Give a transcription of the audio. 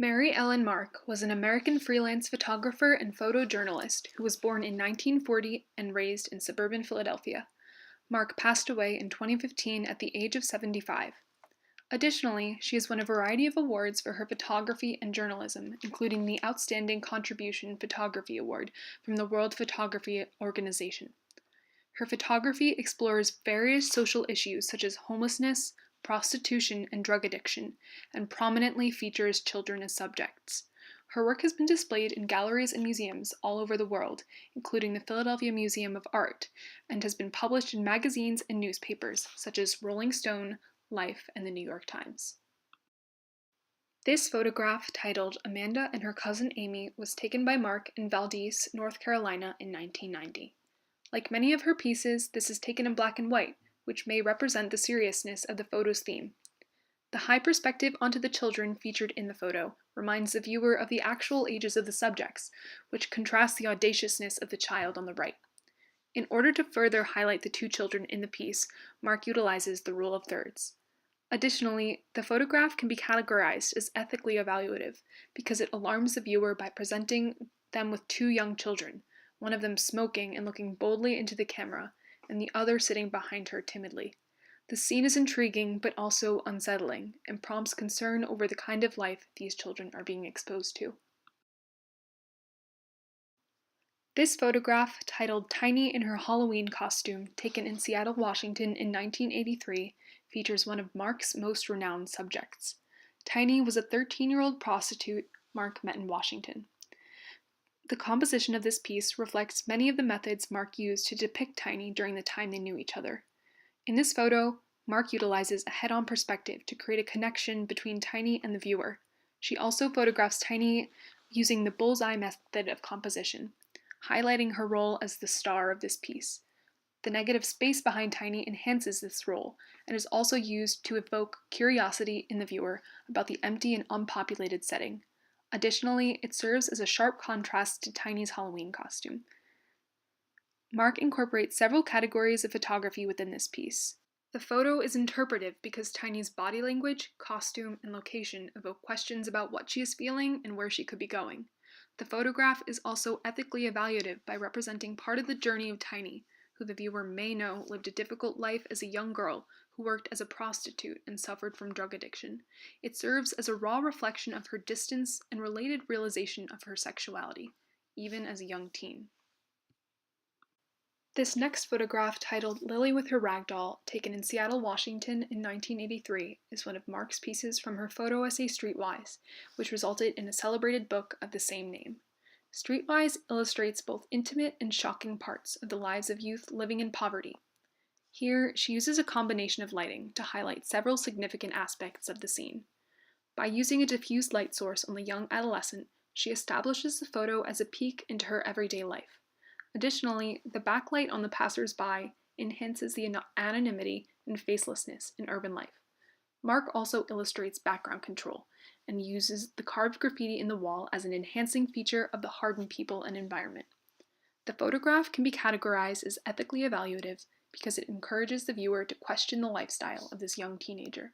Mary Ellen Mark was an American freelance photographer and photojournalist who was born in 1940 and raised in suburban Philadelphia. Mark passed away in 2015 at the age of 75. Additionally, she has won a variety of awards for her photography and journalism, including the Outstanding Contribution Photography Award from the World Photography Organization. Her photography explores various social issues such as homelessness, prostitution, and drug addiction, and prominently features children as subjects. Her work has been displayed in galleries and museums all over the world, including the Philadelphia Museum of Art, and has been published in magazines and newspapers such as Rolling Stone, Life, and the New York Times. This photograph, titled Amanda and Her Cousin Amy, was taken by Mark in Valdez, North Carolina in 1990. Like many of her pieces, this is taken in black and white, which may represent the seriousness of the photo's theme. The high perspective onto the children featured in the photo reminds the viewer of the actual ages of the subjects, which contrasts the audaciousness of the child on the right. In order to further highlight the two children in the piece, Mark utilizes the rule of thirds. Additionally, the photograph can be categorized as ethically evaluative because it alarms the viewer by presenting them with two young children, one of them smoking and looking boldly into the camera, and the other sitting behind her timidly. The scene is intriguing but also unsettling, and prompts concern over the kind of life these children are being exposed to. This photograph, titled Tiny in Her Halloween Costume, taken in Seattle, Washington in 1983, features one of Mark's most renowned subjects. Tiny was a 13-year-old prostitute Mark met in Washington. The composition of this piece reflects many of the methods Mark used to depict Tiny during the time they knew each other. In this photo, Mark utilizes a head-on perspective to create a connection between Tiny and the viewer. She also photographs Tiny using the bullseye method of composition, highlighting her role as the star of this piece. The negative space behind Tiny enhances this role and is also used to evoke curiosity in the viewer about the empty and unpopulated setting. Additionally, it serves as a sharp contrast to Tiny's Halloween costume. Mark incorporates several categories of photography within this piece. The photo is interpretive because Tiny's body language, costume, and location evoke questions about what she is feeling and where she could be going. The photograph is also ethically evaluative by representing part of the journey of Tiny, who the viewer may know lived a difficult life as a young girl who worked as a prostitute and suffered from drug addiction. It serves as a raw reflection of her distance and related realization of her sexuality, even as a young teen. This next photograph, titled Lily with Her Rag Doll, taken in Seattle, Washington in 1983, is one of Mark's pieces from her photo essay Streetwise, which resulted in a celebrated book of the same name. Streetwise illustrates both intimate and shocking parts of the lives of youth living in poverty. Here, she uses a combination of lighting to highlight several significant aspects of the scene. By using a diffused light source on the young adolescent, she establishes the photo as a peek into her everyday life. Additionally, the backlight on the passers-by enhances the anonymity and facelessness in urban life. Mark also illustrates background control and uses the carved graffiti in the wall as an enhancing feature of the hardened people and environment. The photograph can be categorized as ethically evaluative because it encourages the viewer to question the lifestyle of this young teenager.